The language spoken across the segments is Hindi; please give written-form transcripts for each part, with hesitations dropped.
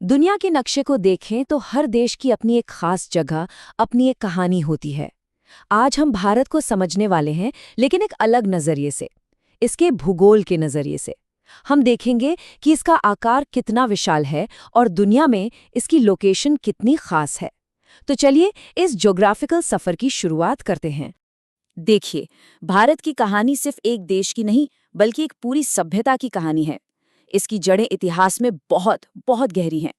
दुनिया के नक्शे को देखें तो हर देश की अपनी एक खास जगह, अपनी एक कहानी होती है। आज हम भारत को समझने वाले हैं, लेकिन एक अलग नजरिए से, इसके भूगोल के नजरिए से। हम देखेंगे कि इसका आकार कितना विशाल है और दुनिया में इसकी लोकेशन कितनी खास है। तो चलिए इस ज्योग्राफिकल सफर की शुरुआत करते हैं। देखिए, भारत की कहानी सिर्फ एक देश की नहीं, बल्कि एक पूरी सभ्यता की कहानी है। इसकी जड़ें इतिहास में बहुत बहुत गहरी हैं।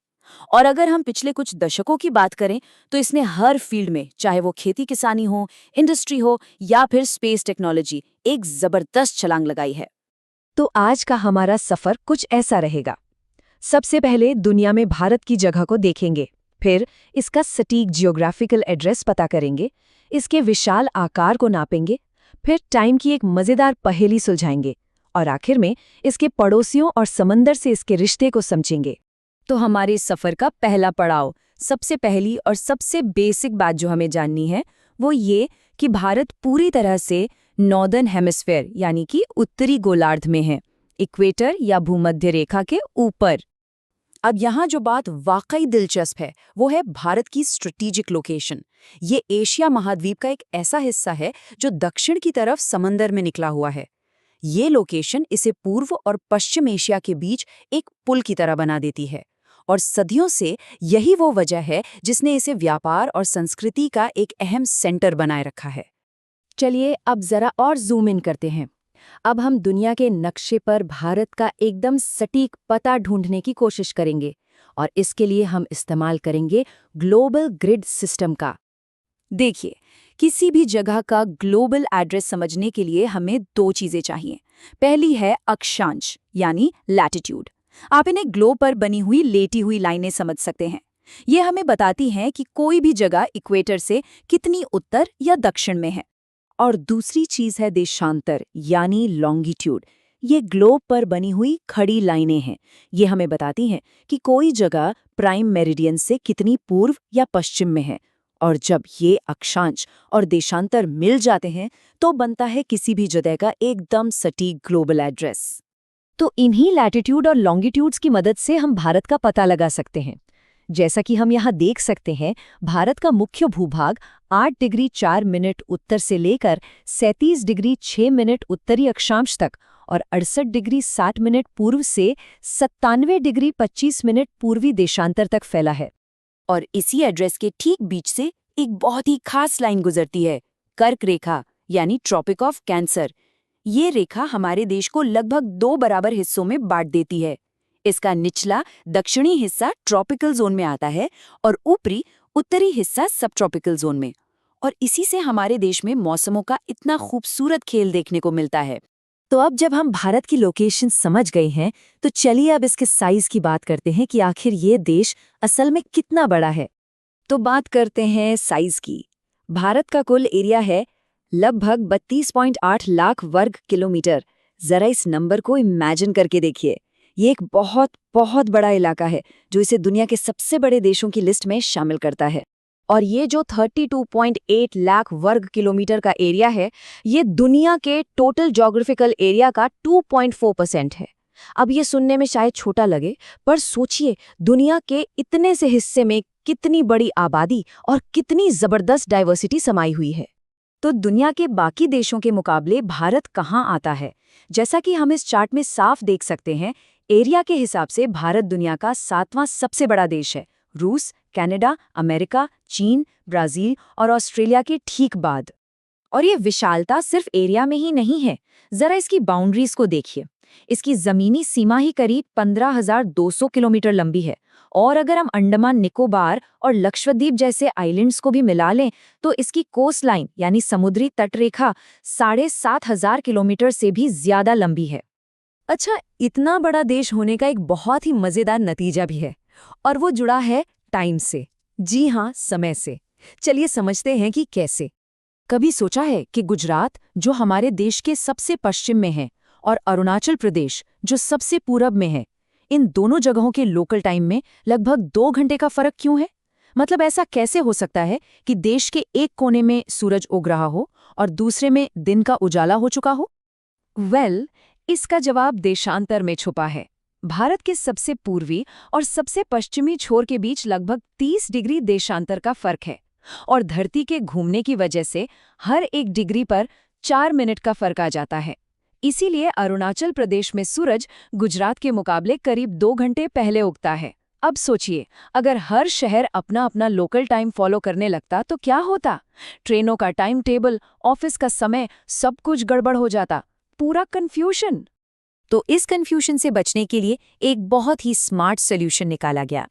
और अगर हम पिछले कुछ दशकों की बात करें, तो इसने हर फील्ड में, चाहे वो खेती किसानी हो, इंडस्ट्री हो या फिर स्पेस टेक्नोलॉजी, एक जबरदस्त छलांग लगाई है। तो आज का हमारा सफर कुछ ऐसा रहेगा। सबसे पहले दुनिया में भारत की जगह को देखेंगे, फिर इसका सटीक जियोग्राफिकल एड्रेस पता करेंगे, इसके विशाल आकार को नापेंगे, फिर टाइम की एक मजेदार पहेली सुलझाएंगे और आखिर में इसके पड़ोसियों और समंदर से इसके रिश्ते को समझेंगे। तो हमारे सफर का पहला पड़ाव, सबसे पहली और सबसे बेसिक बात जो हमें जाननी है, वो ये कि भारत पूरी तरह से नॉर्दर्न हेमिस्फेयर यानी कि उत्तरी गोलार्ध में है, इक्वेटर या भूमध्य रेखा के ऊपर। अब यहाँ जो बात वाकई दिलचस्प है, वो है भारत की स्ट्रेटेजिक लोकेशन। ये एशिया महाद्वीप का एक ऐसा हिस्सा है जो दक्षिण की तरफ समंदर में निकला हुआ है। ये लोकेशन इसे पूर्व और पश्चिम एशिया के बीच एक पुल की तरह बना देती है, और सदियों से यही वो वजह है जिसने इसे व्यापार और संस्कृति का एक अहम सेंटर बनाए रखा है। चलिए अब जरा और जूम इन करते हैं। अब हम दुनिया के नक्शे पर भारत का एकदम सटीक पता ढूंढने की कोशिश करेंगे, और इसके लिए हम इस्तेमाल करेंगे ग्लोबल ग्रिड सिस्टम का। देखिए, किसी भी जगह का ग्लोबल एड्रेस समझने के लिए हमें दो चीजें चाहिए। पहली है अक्षांश यानी लैटिट्यूड। आप इन्हें ग्लोब पर बनी हुई लेटी हुई लाइनें समझ सकते हैं। ये हमें बताती हैं कि कोई भी जगह इक्वेटर से कितनी उत्तर या दक्षिण में है। और दूसरी चीज है देशांतर यानी लॉन्गिट्यूड। ये ग्लोब पर बनी हुई खड़ी लाइनें हैं। ये हमें बताती हैं कि कोई जगह प्राइम मेरिडियन से कितनी पूर्व या पश्चिम में है। और जब ये अक्षांश और देशांतर मिल जाते हैं, तो बनता है किसी भी जगह का एकदम सटीक ग्लोबल एड्रेस। तो इन्हीं लैटिट्यूड और लॉन्गिट्यूड्स की मदद से हम भारत का पता लगा सकते हैं। जैसा कि हम यहाँ देख सकते हैं, भारत का मुख्य भूभाग 8 डिग्री 4 मिनट उत्तर से लेकर 37 डिग्री 6 मिनट उत्तरी अक्षांश तक और 68 डिग्री 60 मिनट पूर्व से 97 डिग्री 25 मिनट पूर्वी देशांतर तक फैला है। और इसी एड्रेस के ठीक बीच से एक बहुत ही खास लाइन गुजरती है, कर्क रेखा यानी ट्रॉपिक ऑफ कैंसर। ये रेखा हमारे देश को लगभग 2 बराबर हिस्सों में बांट देती है। इसका निचला दक्षिणी हिस्सा ट्रॉपिकल जोन में आता है और ऊपरी उत्तरी हिस्सा सब ट्रॉपिकल जोन में। और इसी से हमारे देश में मौसमों का इतना खूबसूरत खेल देखने को मिलता है। तो अब जब हम भारत की लोकेशन समझ गए हैं, तो चलिए अब इसके साइज की बात करते हैं कि आखिर ये देश असल में कितना बड़ा है। तो बात करते हैं साइज की। भारत का कुल एरिया है लगभग 32.8 लाख वर्ग किलोमीटर। जरा इस नंबर को इमेजिन करके देखिए। ये एक बहुत बहुत बड़ा इलाका है जो इसे दुनिया के सबसे बड़े देशों की लिस्ट में शामिल करता है। और ये जो 32.8 लाख वर्ग किलोमीटर का एरिया है, ये दुनिया के टोटल ज्योग्राफिकल एरिया का 2.4% है। अब ये सुनने में शायद छोटा लगे, पर सोचिए दुनिया के इतने से हिस्से में कितनी बड़ी आबादी और कितनी जबरदस्त डाइवर्सिटी समाई हुई है। तो दुनिया के बाकी देशों के मुकाबले भारत कहाँ आता है? जैसा कि हम इस चार्ट में साफ देख सकते हैं, एरिया के हिसाब से भारत दुनिया का 7वां सबसे बड़ा देश है, रूस, कनाडा, अमेरिका, चीन, ब्राजील और ऑस्ट्रेलिया के ठीक बाद। और ये विशालता सिर्फ एरिया में ही नहीं है, जरा इसकी बाउंड्रीज को देखिए। इसकी जमीनी सीमा ही करीब 15,200 किलोमीटर लंबी है, और अगर हम अंडमान निकोबार और लक्षद्वीप जैसे आइलैंड्स को भी मिला लें, तो इसकी कोस्ट लाइन यानी समुद्री तटरेखा 7,500 किलोमीटर से भी ज्यादा लंबी है। अच्छा, इतना बड़ा देश होने का एक बहुत ही मजेदार नतीजा भी है, और वो जुड़ा है टाइम से। जी हाँ, समय से। चलिए समझते हैं कि कैसे। कभी सोचा है कि गुजरात, जो हमारे देश के सबसे पश्चिम में है, और अरुणाचल प्रदेश, जो सबसे पूरब में है, इन दोनों जगहों के लोकल टाइम में लगभग 2 घंटे का फर्क क्यों है? मतलब ऐसा कैसे हो सकता है कि देश के एक कोने में सूरज उग रहा हो और दूसरे में दिन का उजाला हो चुका हो? इसका जवाब देशांतर में छुपा है। भारत के सबसे पूर्वी और सबसे पश्चिमी छोर के बीच लगभग 30 डिग्री देशांतर का फर्क है और धरती के घूमने की वजह से हर 1 डिग्री पर 4 मिनट का फर्क आ जाता है। इसीलिए अरुणाचल प्रदेश में सूरज गुजरात के मुकाबले करीब 2 घंटे पहले उगता है। अब सोचिए, अगर हर शहर अपना अपना लोकल टाइम फॉलो करने लगता तो क्या होता? ट्रेनों का टाइम टेबल, ऑफिस का समय, सब कुछ गड़बड़ हो जाता। पूरा कन्फ्यूजन। तो इस कन्फ्यूजन से बचने के लिए एक बहुत ही स्मार्ट सॉल्यूशन निकाला गया।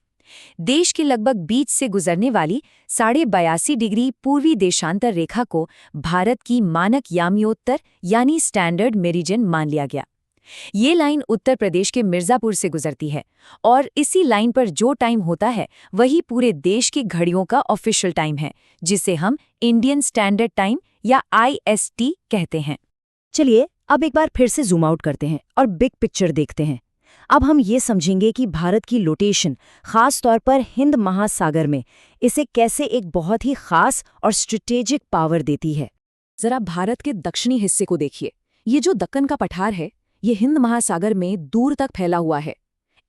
देश के लगभग बीच से गुजरने वाली 82.5 डिग्री पूर्वी देशांतर रेखा को भारत की मानक याम्योत्तर यानी स्टैंडर्ड मेरिडियन मान लिया गया। ये लाइन उत्तर प्रदेश के मिर्जापुर से गुजरती है और इसी लाइन पर जो टाइम होता है वही पूरे देश की घड़ियों का ऑफिशियल टाइम है, जिसे हम इंडियन स्टैंडर्ड टाइम या IST कहते हैं। चलिए अब एक बार फिर से जूम आउट करते हैं और बिग पिक्चर देखते हैं। अब हम ये समझेंगे कि भारत की लोकेशन, खास तौर पर हिंद महासागर में, इसे कैसे एक बहुत ही खास और स्ट्रेटेजिक पावर देती है। जरा भारत के दक्षिणी हिस्से को देखिए। ये जो दक्कन का पठार है, ये हिंद महासागर में दूर तक फैला हुआ है।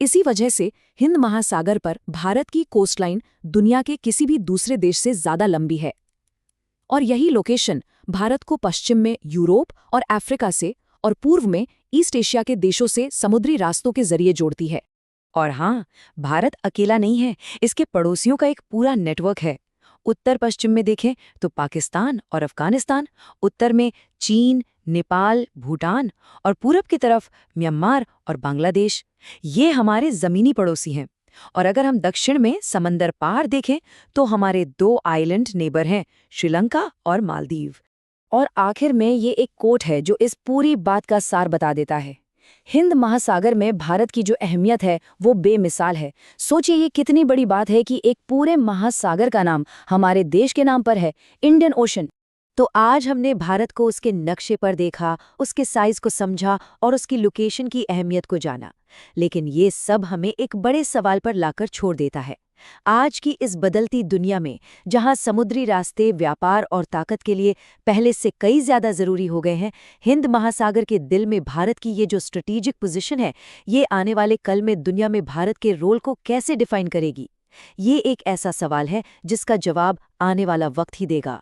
इसी वजह से हिंद महासागर पर भारत की कोस्टलाइन दुनिया के किसी भी दूसरे देश से ज्यादा लंबी है। और यही लोकेशन भारत को पश्चिम में यूरोप और अफ्रीका से और पूर्व में ईस्ट एशिया के देशों से समुद्री रास्तों के जरिए जोड़ती है। और हाँ, भारत अकेला नहीं है, इसके पड़ोसियों का एक पूरा नेटवर्क है। उत्तर पश्चिम में देखें तो पाकिस्तान और अफगानिस्तान, उत्तर में चीन, नेपाल, भूटान और पूरब की तरफ म्यांमार और बांग्लादेश। ये हमारे ज़मीनी पड़ोसी हैं। और अगर हम दक्षिण में समंदर पार देखें तो हमारे 2 आइलैंड नेबर हैं, श्रीलंका और मालदीव। और आखिर में ये एक कोट है जो इस पूरी बात का सार बता देता है। हिंद महासागर में भारत की जो अहमियत है वो बेमिसाल है। सोचिए ये कितनी बड़ी बात है कि एक पूरे महासागर का नाम हमारे देश के नाम पर है, इंडियन ओशन। तो आज हमने भारत को उसके नक्शे पर देखा, उसके साइज को समझा और उसकी लोकेशन की अहमियत को जाना। लेकिन ये सब हमें एक बड़े सवाल पर लाकर छोड़ देता है। आज की इस बदलती दुनिया में, जहां समुद्री रास्ते व्यापार और ताकत के लिए पहले से कई ज्यादा जरूरी हो गए हैं, हिंद महासागर के दिल में भारत की ये जो स्ट्रेटेजिक पोजीशन है, ये आने वाले कल में दुनिया में भारत के रोल को कैसे डिफाइन करेगी? ये एक ऐसा सवाल है जिसका जवाब आने वाला वक्त ही देगा।